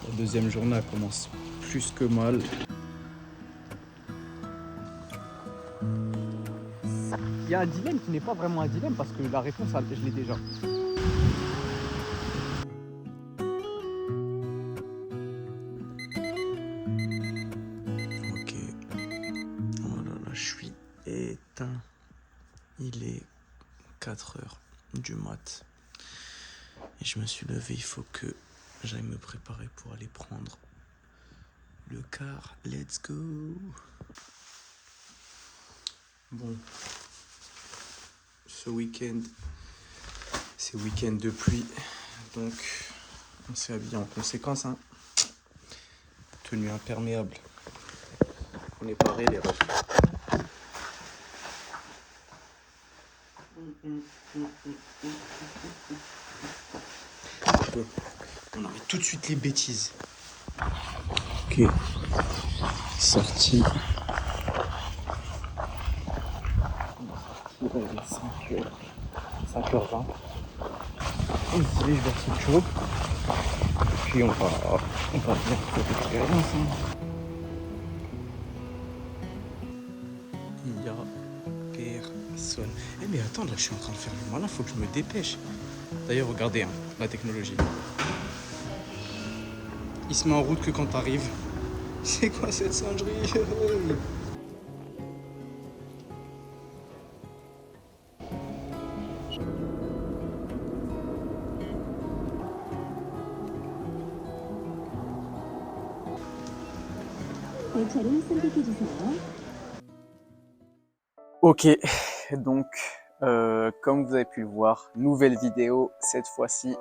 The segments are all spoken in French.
La deuxième journée elle commence plus que mal. Il y a un dilemme qui n'est pas vraiment un dilemme parce que la réponse, je l'ai déjà. Ok. Oh là là, je suis éteint. Il est 4 heures du mat. Et je me suis levé, il faut que j'aille me préparer pour aller prendre le car. Let's go. Bon. Ce week-end, c'est week-end de pluie. Donc, on s'est habillé en conséquence. Hein. Tenue imperméable. On est parés, les refs. On arrête tout de suite les bêtises. Ok. Sorti. Il est 5h20. Ici, je vais sur chaud. Puis on va venir pour l'expérience. Il y a personne. Eh mais attends, là je suis en train de faire le malin, faut que je me dépêche. D'ailleurs, regardez, hein, la technologie. Il se met en route que quand t'arrives. C'est quoi cette singerie? Ok, donc comme vous avez pu le voir, nouvelle vidéo cette fois-ci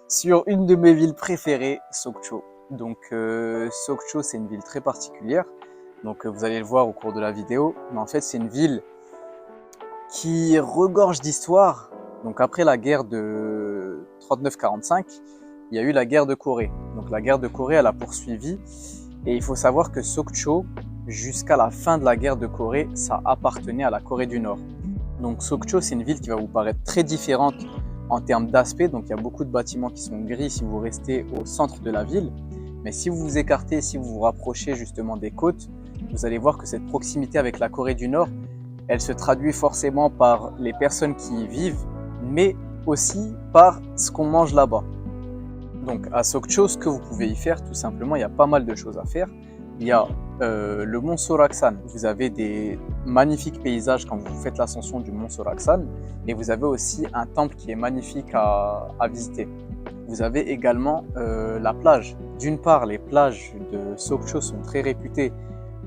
sur une de mes villes préférées, Sokcho. Donc Sokcho, c'est une ville très particulière, donc vous allez le voir au cours de la vidéo, mais en fait c'est une ville qui regorge d'histoire. Donc après la guerre de 39-45, il y a eu la guerre de Corée. Donc la guerre de Corée, elle a poursuivi, et il faut savoir que Sokcho, jusqu'à la fin de la guerre de Corée, ça appartenait à la Corée du Nord. Donc Sokcho, c'est une ville qui va vous paraître très différente en termes d'aspect. Donc il y a beaucoup de bâtiments qui sont gris si vous restez au centre de la ville. Mais si vous vous écartez, si vous vous rapprochez justement des côtes, vous allez voir que cette proximité avec la Corée du Nord, elle se traduit forcément par les personnes qui y vivent, mais aussi par ce qu'on mange là-bas. Donc à Sokcho, ce que vous pouvez y faire, tout simplement, il y a pas mal de choses à faire. Il y a le mont Soraksan. Vous avez des magnifiques paysages quand vous faites l'ascension du mont Soraksan, et vous avez aussi un temple qui est magnifique à visiter. Vous avez également la plage. D'une part, les plages de Sokcho sont très réputées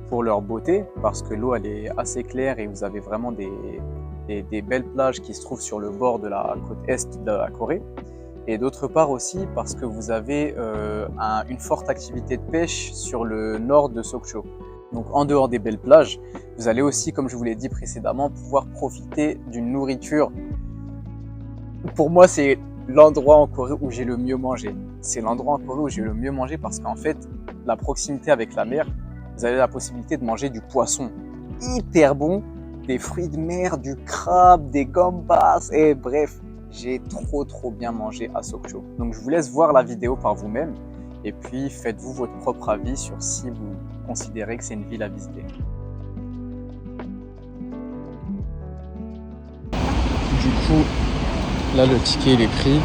pour leur beauté, parce que l'eau elle est assez claire et vous avez vraiment des belles plages qui se trouvent sur le bord de la côte est de la Corée. Et d'autre part aussi parce que vous avez une forte activité de pêche sur le nord de Sokcho. Donc en dehors des belles plages, vous allez aussi, comme je vous l'ai dit précédemment, pouvoir profiter d'une nourriture. Pour moi, c'est l'endroit en Corée où j'ai le mieux mangé. C'est l'endroit en Corée où j'ai le mieux mangé parce qu'en fait, la proximité avec la mer, vous avez la possibilité de manger du poisson hyper bon, des fruits de mer, du crabe, des gambas, et bref. J'ai trop bien mangé à Sokcho. Donc je vous laisse voir la vidéo par vous-même et puis faites-vous votre propre avis sur si vous considérez que c'est une ville à visiter. Du coup, là le ticket il est pris,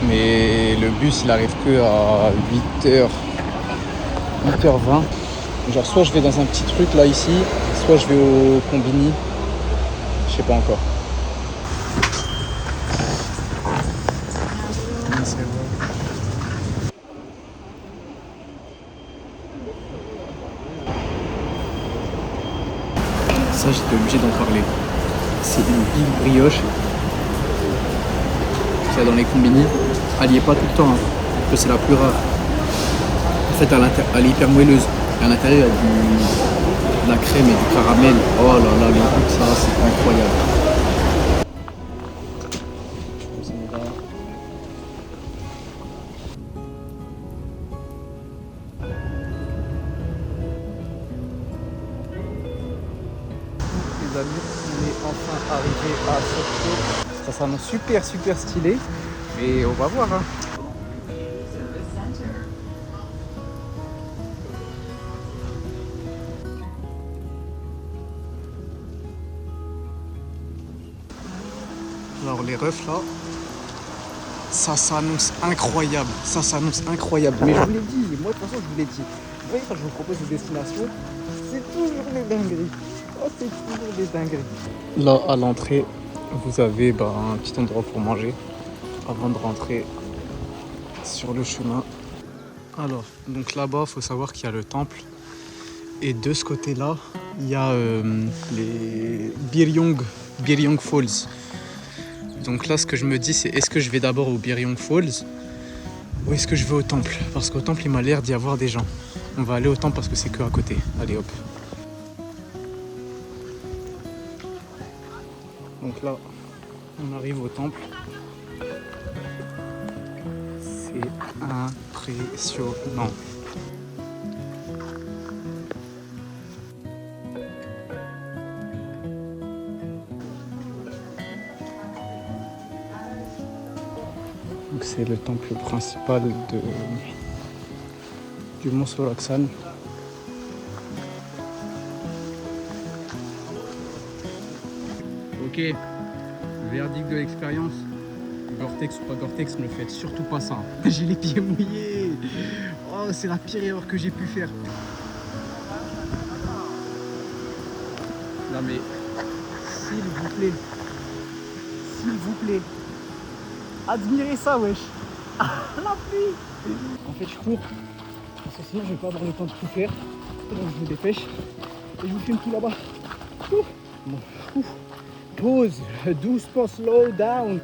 mais le bus il arrive que à 8h20. Genre soit je vais dans un petit truc là ici, soit je vais au Combini, je sais pas encore. Ça, j'étais obligé d'en parler. C'est une big brioche qu'il y a dans les combini. Elle n'y est pas tout le temps, hein, parce que c'est la plus rare. En fait, elle est hyper moelleuse. Et à l'intérieur, il y a de la crème et du caramel. Oh là là, le goût de ça, c'est incroyable. Les amis, on est enfin arrivé à Sokcho. Ça s'annonce super stylé, mais on va voir. Hein. Alors les refs là, ça s'annonce incroyable. Ça s'annonce incroyable. Mais je vous l'ai dit, moi de toute façon je vous l'ai dit. Vous voyez quand je vous propose des destinations, c'est toujours des dingueries. Oh, c'est toujours des dingueries. Là à l'entrée, vous avez un petit endroit pour manger avant de rentrer sur le chemin. Alors, donc là-bas, il faut savoir qu'il y a le temple. Et de ce côté-là, il y a les Biryong Falls. Donc là, ce que je me dis, c'est est-ce que je vais d'abord au Biryong Falls ou est-ce que je vais au temple? Parce qu'au temple, il m'a l'air d'y avoir des gens. On va aller au temple parce que c'est que à côté. Allez, hop. Donc là, on arrive au temple. C'est impressionnant. Donc c'est le temple principal du mont Soraksan. Ok, verdict de l'expérience. Gore-Tex ou pas Gore-Tex, ne faites surtout pas ça. J'ai les pieds mouillés. Oh, c'est la pire erreur que j'ai pu faire. Non mais, s'il vous plaît, admirez ça, wesh. La pluie. En fait, je cours parce que sinon je vais pas avoir le temps de tout faire. Donc je me dépêche et je vous filme tout là-bas. Bon. Pause, doucement, slow down.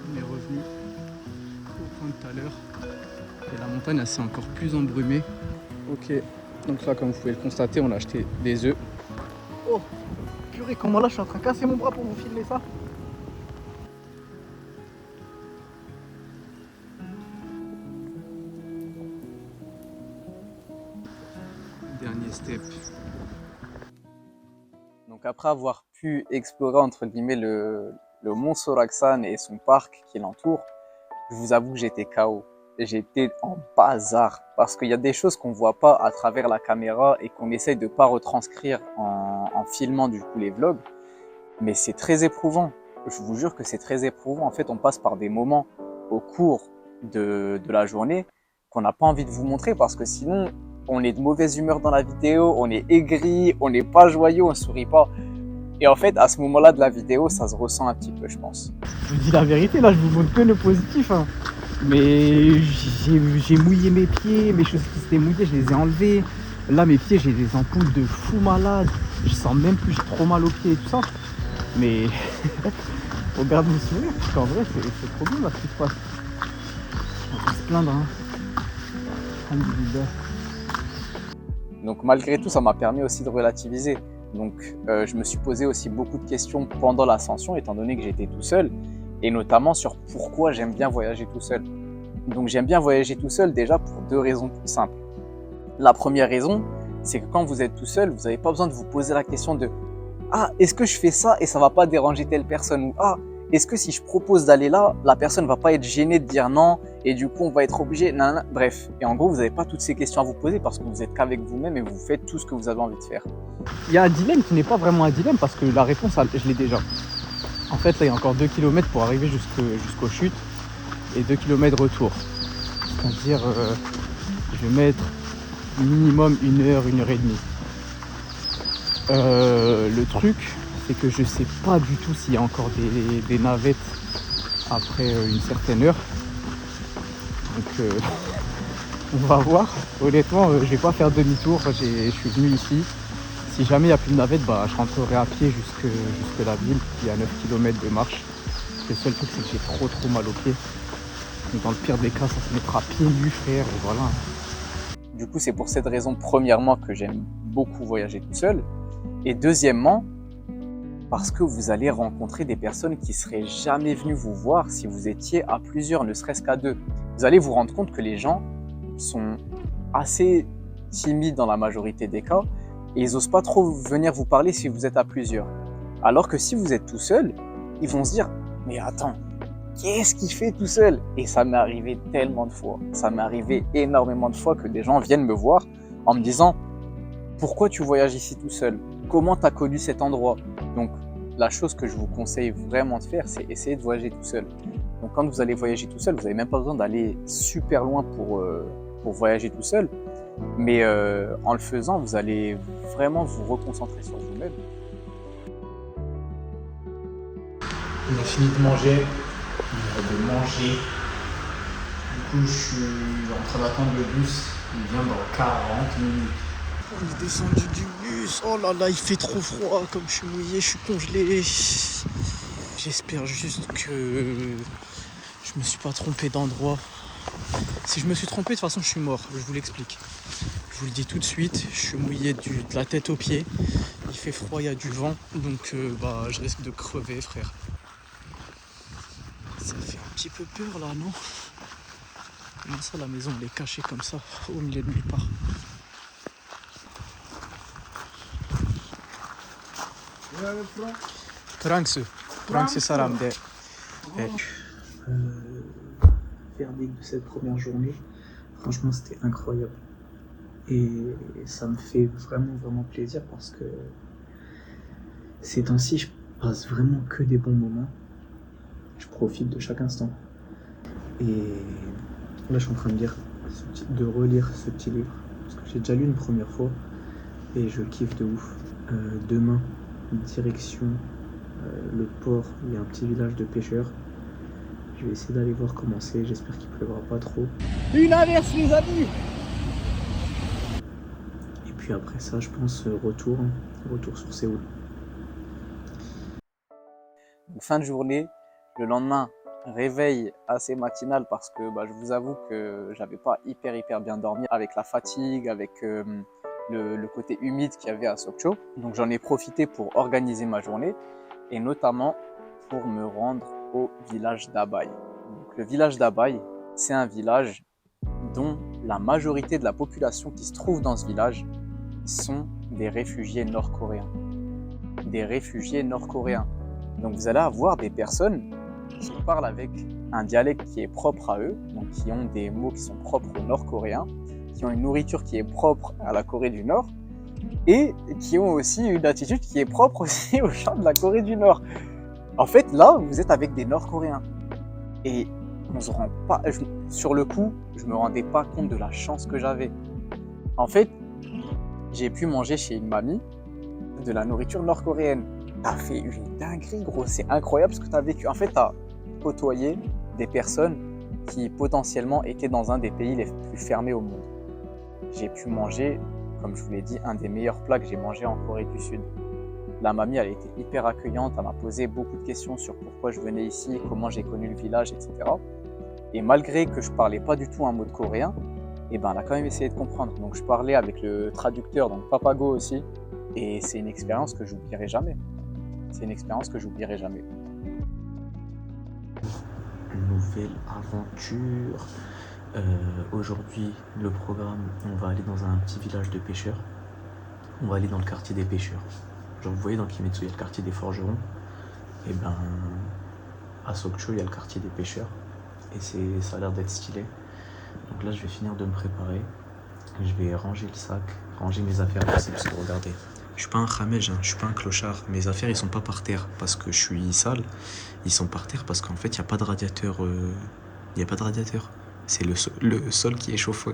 On est revenu au point de tout à l'heure et la montagne elle s'est encore plus embrumée. Ok, donc là comme vous pouvez le constater, on a acheté des œufs. Oh purée, comment là je suis en train de casser mon bras pour vous filmer ça. Dernier step. Donc après avoir pu explorer entre guillemets le mont Soraksan et son parc qui l'entoure, je vous avoue que j'étais KO. J'étais en bazar parce qu'il y a des choses qu'on voit pas à travers la caméra et qu'on essaye de pas retranscrire en filmant du coup les vlogs. Mais c'est très éprouvant. Je vous jure que c'est très éprouvant. En fait, on passe par des moments au cours de la journée qu'on n'a pas envie de vous montrer parce que sinon, on est de mauvaise humeur dans la vidéo, on est aigri, on n'est pas joyeux, on sourit pas. Et en fait, à ce moment-là de la vidéo, ça se ressent un petit peu, je pense. Je vous dis la vérité, là, je vous montre que le positif. Hein. Mais j'ai mouillé mes pieds, mes choses qui s'étaient mouillées, je les ai enlevées. Là, mes pieds, j'ai des ampoules de fou malade. Je sens même plus, j'ai trop mal aux pieds et tout ça. Mais regarde mon sourire, parce qu'en vrai, c'est trop bien là ce qui se passe. On va pas se plaindre, hein. Donc malgré tout, ça m'a permis aussi de relativiser. Donc je me suis posé aussi beaucoup de questions pendant l'ascension, étant donné que j'étais tout seul, et notamment sur pourquoi j'aime bien voyager tout seul. Donc j'aime bien voyager tout seul déjà pour deux raisons simples. La première raison, c'est que quand vous êtes tout seul, vous n'avez pas besoin de vous poser la question de « Ah, est-ce que je fais ça et ça va pas déranger telle personne ?» ou « Ah, est-ce que si je propose d'aller là, la personne va pas être gênée de dire non et du coup on va être obligé ?» Bref, et en gros vous n'avez pas toutes ces questions à vous poser parce que vous êtes qu'avec vous-même et vous faites tout ce que vous avez envie de faire. Il y a un dilemme qui n'est pas vraiment un dilemme parce que la réponse, je l'ai déjà. En fait, là il y a encore 2 km pour arriver jusqu'aux chutes et 2 km retour. C'est-à-dire, je vais mettre minimum 1 heure, 1 heure et demie. Le truc, c'est que je sais pas du tout s'il y a encore des navettes après une certaine heure. Donc on va voir. Honnêtement, je vais pas faire demi-tour. Je suis venu ici. Si jamais il n'y a plus de navette, je rentrerai à pied jusque la ville. Il y a 9 km de marche. Le seul truc, c'est que j'ai trop mal aux pieds. Donc dans le pire des cas, ça se mettra pieds nus, frère. Et voilà. Du coup, c'est pour cette raison, premièrement, que j'aime beaucoup voyager tout seul. Et deuxièmement, parce que vous allez rencontrer des personnes qui seraient jamais venues vous voir si vous étiez à plusieurs, ne serait-ce qu'à 2. Vous allez vous rendre compte que les gens sont assez timides dans la majorité des cas et ils n'osent pas trop venir vous parler si vous êtes à plusieurs. Alors que si vous êtes tout seul, ils vont se dire « Mais attends, qu'est-ce qu'il fait tout seul ?» Et ça m'est arrivé tellement de fois. Ça m'est arrivé énormément de fois que des gens viennent me voir en me disant « Pourquoi tu voyages ici tout seul ?» comment tu as connu cet endroit. Donc la chose que je vous conseille vraiment de faire, c'est essayer de voyager tout seul. Donc quand vous allez voyager tout seul, vous n'avez même pas besoin d'aller super loin pour voyager tout seul. Mais en le faisant, vous allez vraiment vous reconcentrer sur vous-même. On a fini de manger, on va de manger. Du coup, je suis en train d'attendre le bus. Il vient dans 40 minutes. On est descendu du bus. Oh là là, il fait trop froid. Comme je suis mouillé, je suis congelé. J'espère juste que je me suis pas trompé d'endroit. Si je me suis trompé, de toute façon, je suis mort. Je vous l'explique. Je vous le dis tout de suite. Je suis mouillé de la tête aux pieds. Il fait froid, il y a du vent. Donc, je risque de crever, frère. Ça fait un petit peu peur là, non? Comment ça, la maison elle est cachée comme ça, au milieu de nulle part? Pranks salamde. Verdict de cette première journée, franchement c'était incroyable. Et ça me fait vraiment plaisir parce que ces temps-ci je passe vraiment que des bons moments. Je profite de chaque instant. Et là, je suis en train de relire ce petit livre. Parce que j'ai déjà lu une première fois. Et je kiffe de ouf. Demain, direction le port. Il y a un petit village de pêcheurs. Je vais essayer d'aller voir comment c'est. J'espère qu'il pleuvra pas trop. Une averse, les amis! Et puis après ça, je pense retour sur Séoul. Fin de journée, le lendemain, réveil assez matinal parce que je vous avoue que j'avais pas hyper bien dormi avec la fatigue, avec le côté humide qu'il y avait à Sokcho. Donc j'en ai profité pour organiser ma journée et notamment pour me rendre au village d'Abay. Donc, le village d'Abay, c'est un village dont la majorité de la population qui se trouve dans ce village sont des réfugiés nord-coréens. Des réfugiés nord-coréens. Donc vous allez avoir des personnes qui parlent avec un dialecte qui est propre à eux, donc qui ont des mots qui sont propres aux Nord-Coréens, qui ont une nourriture qui est propre à la Corée du Nord, et qui ont aussi une attitude qui est propre aussi aux gens de la Corée du Nord. En fait, là, vous êtes avec des Nord-Coréens. Et on se rend pas, sur le coup, je me rendais pas compte de la chance que j'avais. En fait, j'ai pu manger chez une mamie de la nourriture nord-coréenne. T'as fait une dinguerie, gros, c'est incroyable ce que t'as vécu. En fait, t'as côtoyé des personnes qui potentiellement étaient dans un des pays les plus fermés au monde. J'ai pu manger, comme je vous l'ai dit, un des meilleurs plats que j'ai mangé en Corée du Sud. La mamie, elle était hyper accueillante, elle m'a posé beaucoup de questions sur pourquoi je venais ici, comment j'ai connu le village, etc. Et malgré que je parlais pas du tout un mot de coréen, elle a quand même essayé de comprendre. Donc je parlais avec le traducteur, donc Papago aussi, et c'est une expérience que j'oublierai jamais. C'est une expérience que j'oublierai jamais. Nouvelle aventure. Aujourd'hui, le programme, on va aller dans un petit village de pêcheurs. On va aller dans le quartier des pêcheurs. Genre, vous voyez, dans Kimetsu, il y a le quartier des forgerons. Et à Sokcho, il y a le quartier des pêcheurs. Et ça a l'air d'être stylé. Donc là, je vais finir de me préparer. Je vais ranger le sac, ranger mes affaires aussi, parce que regardez, je suis pas un khamej, je suis pas un clochard. Mes affaires, ils sont pas par terre parce que je suis sale. Ils sont par terre parce qu'en fait, il n'y a pas de radiateur. Il y a pas de radiateur. C'est le sol qui est chauffant.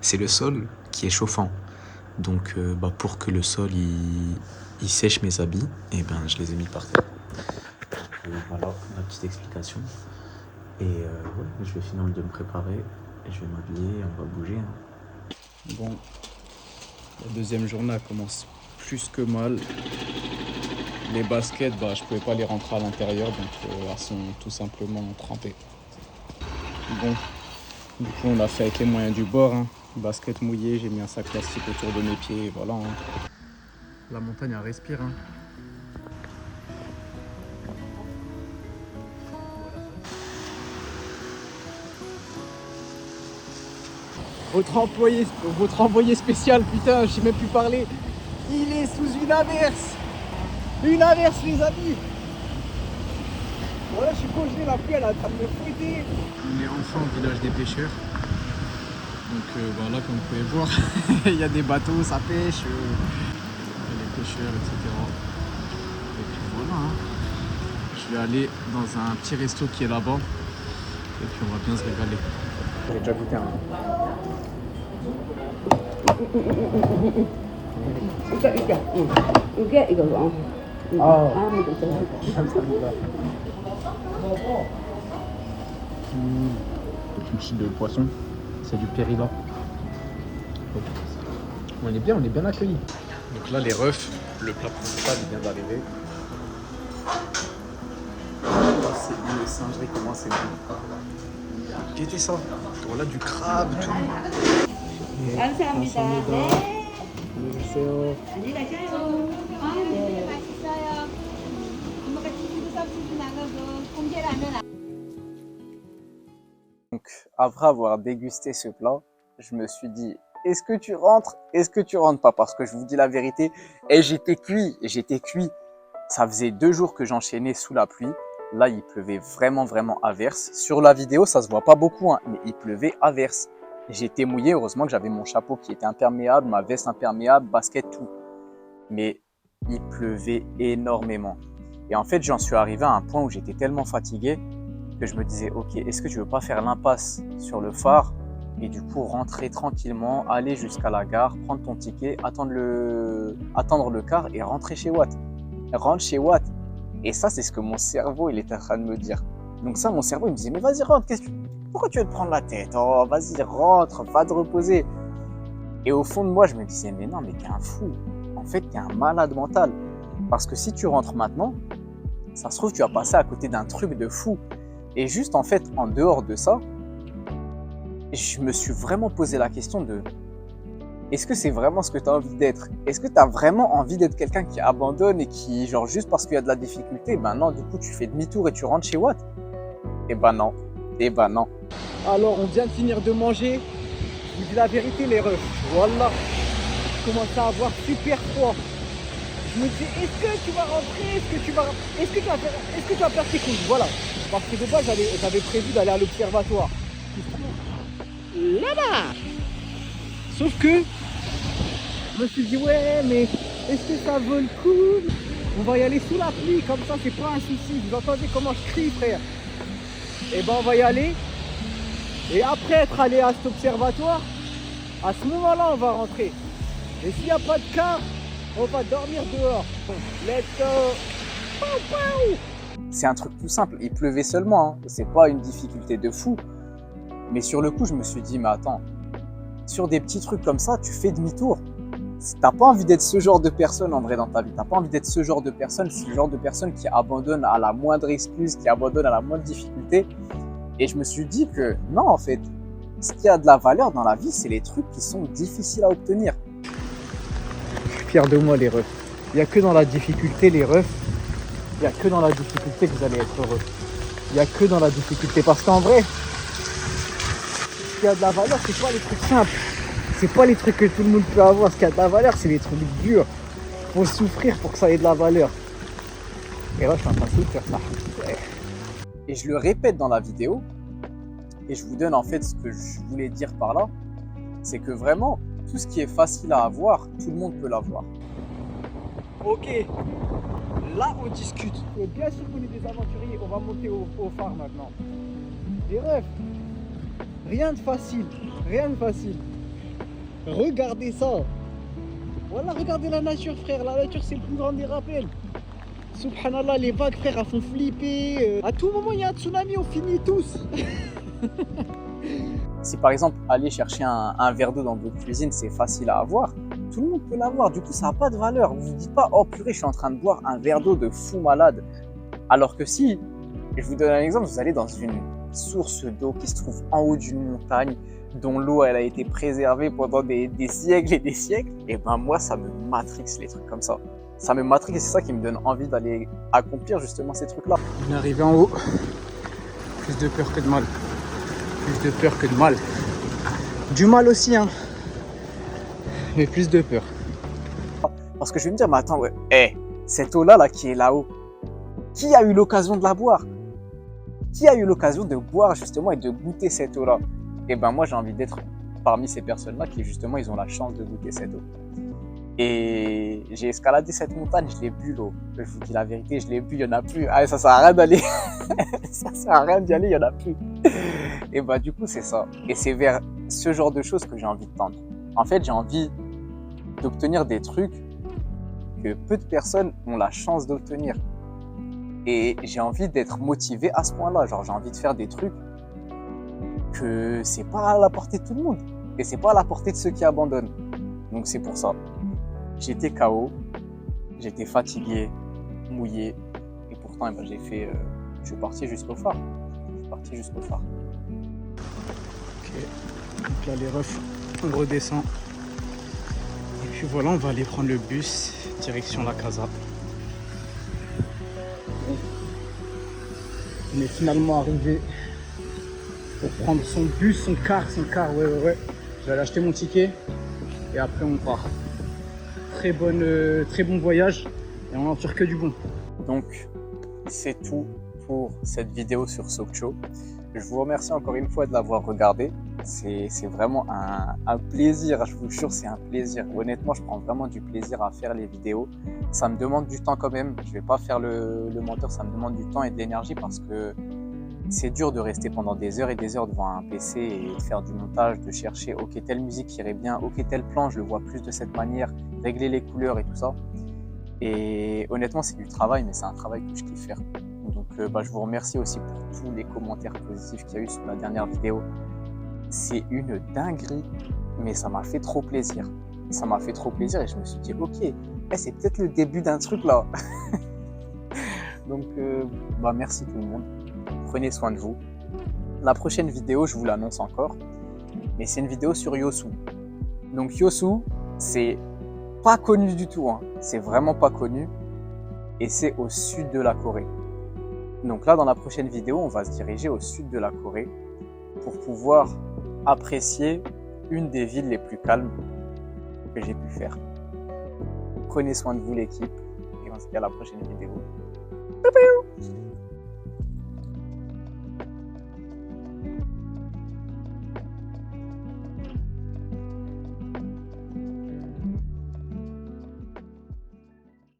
C'est le sol qui est chauffant. Donc, pour que le sol il sèche mes habits, je les ai mis par terre. Donc, voilà ma petite explication. Et je vais finir de me préparer. Et je vais m'habiller, on va bouger. Bon, la deuxième journée commence plus que mal. Les baskets, je pouvais pas les rentrer à l'intérieur, donc elles sont tout simplement trempées. Bon, du coup on l'a fait avec les moyens du bord. Basket mouillé, j'ai mis un sac plastique autour de mes pieds, et voilà. La montagne elle respire. Votre envoyé spécial, putain, je sais même plus parler. Il est sous une averse. Une averse, les amis. Voilà, je suis congelé, la pluie, elle est en train de me fouetter. On est enfin au village des pêcheurs. Donc là, comme vous pouvez voir, il y a des bateaux, ça pêche. Les pêcheurs, etc. Et puis voilà, hein. Je vais aller dans un petit resto qui est là-bas. Et puis on va bien se régaler. J'ai déjà goûté un. Une chute de poisson, c'est du périla. On est bien accueillis. Donc là les refs, le plat principal il vient d'arriver. C'est une singerie, comment c'est bon. Qu'était ça? Voilà du crabe, tout. 감사합니다. 네. 안녕하세요. 안녕히 가세요. 네. 맛있어요. 엄마가 치즈 서비스 나가고 공개라면 Donc après avoir dégusté ce plat, je me suis dit, est-ce que tu rentres? Est-ce que tu rentres pas? Parce que je vous dis la vérité, et j'étais cuit. Ça faisait 2 jours que j'enchaînais sous la pluie. Là, il pleuvait vraiment à verse. Sur la vidéo, ça se voit pas beaucoup, hein, mais il pleuvait à verse. J'étais mouillé, heureusement que j'avais mon chapeau qui était imperméable, ma veste imperméable, basket, tout. Mais il pleuvait énormément. Et en fait, j'en suis arrivé à un point où j'étais tellement fatigué que je me disais, ok, est-ce que tu veux pas faire l'impasse sur le phare et du coup rentrer tranquillement, aller jusqu'à la gare, prendre ton ticket, attendre le car et rentrer chez Watt. Rentre chez Watt. Et ça, c'est ce que mon cerveau, il était en train de me dire. Donc ça, mon cerveau, il me disait, mais vas-y, rentre, pourquoi tu veux te prendre la tête? Oh, vas-y, rentre, va te reposer. Et au fond de moi, je me disais, mais non, mais t'es un fou. En fait, t'es un malade mental. Parce que si tu rentres maintenant, ça se trouve, tu vas passer à côté d'un truc de fou. Et juste, en fait, en dehors de ça, je me suis vraiment posé la question de est-ce que c'est vraiment ce que tu as envie d'être? Est-ce que tu as vraiment envie d'être quelqu'un qui abandonne et qui, genre, juste parce qu'il y a de la difficulté, ben non, du coup, tu fais demi-tour et tu rentres chez Watt? Eh ben non. Alors, on vient de finir de manger. Je vous dis la vérité, les refs. Voilà. Je commence à avoir super froid. Je me dis, est-ce que tu vas rentrer? Est-ce que tu vas faire tes couilles? Voilà. Parce que de base, j'avais prévu d'aller à l'observatoire. Là-bas. Sauf que je me suis dit, ouais, mais est-ce que ça vaut le coup? On va y aller sous la pluie, comme ça, c'est pas un souci. Vous entendez comment je crie, frère? Et ben, on va y aller. Et après être allé à cet observatoire, à ce moment-là, on va rentrer. Et s'il n'y a pas de car, on va dormir dehors. Let's go. C'est un truc tout simple. Il pleuvait seulement. Hein. C'est pas une difficulté de fou. Mais sur le coup, je me suis dit, mais attends, sur des petits trucs comme ça, tu fais demi-tour. T'as pas envie d'être ce genre de personne en vrai dans ta vie. T'as pas envie d'être ce genre de personne qui abandonne à la moindre excuse, qui abandonne à la moindre difficulté. Et je me suis dit que non, en fait, ce qui a de la valeur dans la vie, c'est les trucs qui sont difficiles à obtenir. Je suis fier de moi, les refs. Il n'y a que dans la difficulté, les refs, il n'y a que dans la difficulté que vous allez être heureux. Il n'y a que dans la difficulté. Parce qu'en vrai, ce qui a de la valeur, c'est pas les trucs simples. C'est pas les trucs que tout le monde peut avoir. Ce qui a de la valeur, c'est les trucs durs. Faut souffrir pour que ça ait de la valeur. Et là, je suis en train de souffrir ça. Ouais. Et je le répète dans la vidéo, et je vous donne en fait ce que je voulais dire par là, c'est que vraiment, tout ce qui est facile à avoir, tout le monde peut l'avoir. Ok, là on discute. Et bien sûr qu'on est des aventuriers, on va monter au phare maintenant. Les refs, rien de facile. Regardez ça. Voilà, regardez la nature, frère. La nature, c'est le plus grand des rappels. Subhanallah, les vagues, frère, elles font flipper. À tout moment, il y a un tsunami, on finit tous. Si par exemple, aller chercher un verre d'eau dans votre cuisine, c'est facile à avoir, tout le monde peut l'avoir. Du coup, ça n'a pas de valeur. Vous vous dites pas, oh purée, je suis en train de boire un verre d'eau de fou malade. Alors que si, je vous donne un exemple, vous allez dans une source d'eau qui se trouve en haut d'une montagne, dont l'eau elle a été préservée pendant des siècles et des siècles, et ben moi, ça me matrixe les trucs comme ça. Ça me matrice et c'est ça qui me donne envie d'aller accomplir justement ces trucs-là. On est arrivé en haut, plus de peur que de mal. Plus de peur que de mal. Du mal aussi, hein. Mais plus de peur. Parce que je vais me dire, mais attends, ouais, cette eau-là là, qui est là-haut, qui a eu l'occasion de la boire? Qui a eu l'occasion de boire justement et de goûter cette eau-là? Et ben moi, j'ai envie d'être parmi ces personnes-là qui justement, ils ont la chance de goûter cette eau. Et j'ai escaladé cette montagne, je l'ai bu l'eau. Je vous dis la vérité, je l'ai bu, il n'y en a plus. Ah, ça sert à rien d'aller. Ça sert à rien d'y aller, il n'y en a plus. Et bah du coup c'est ça. Et c'est vers ce genre de choses que j'ai envie de tendre. En fait j'ai envie d'obtenir des trucs que peu de personnes ont la chance d'obtenir. Et j'ai envie d'être motivé à ce point-là. Genre j'ai envie de faire des trucs que c'est pas à la portée de tout le monde. Et c'est pas à la portée de ceux qui abandonnent. Donc c'est pour ça. J'étais KO, j'étais fatigué, mouillé. Et pourtant je suis parti jusqu'au phare. Ok, donc là les refs, on redescend. Et puis voilà, on va aller prendre le bus, direction la casa. On est finalement arrivé pour prendre son bus, son car, ouais. Je vais aller acheter mon ticket et après on part. Très bon voyage et on n'en tire que du bon. Donc c'est tout pour cette vidéo sur Sokcho. Je vous remercie encore une fois de l'avoir regardé. C'est vraiment un plaisir, je vous jure, c'est un plaisir. Honnêtement, je prends vraiment du plaisir à faire les vidéos. Ça me demande du temps quand même. Je vais pas faire le menteur, ça me demande du temps et de l'énergie parce que c'est dur de rester pendant des heures et des heures devant un PC et de faire du montage, de chercher ok telle musique irait bien, ok tel plan je le vois plus de cette manière, régler les couleurs et tout ça. Et honnêtement c'est du travail mais c'est un travail que je kiffe faire. Donc je vous remercie aussi pour tous les commentaires positifs qu'il y a eu sur la dernière vidéo. C'est une dinguerie mais ça m'a fait trop plaisir. Ça m'a fait trop plaisir et je me suis dit ok, c'est peut-être le début d'un truc là. Donc merci tout le monde. Prenez soin de vous. La prochaine vidéo, je vous l'annonce encore, mais c'est une vidéo sur Yosu. Donc Yosu, c'est pas connu du tout, hein. C'est vraiment pas connu et c'est au sud de la Corée. Donc là, dans la prochaine vidéo, on va se diriger au sud de la Corée pour pouvoir apprécier une des villes les plus calmes que j'ai pu faire. Prenez soin de vous l'équipe et on se dit à la prochaine vidéo.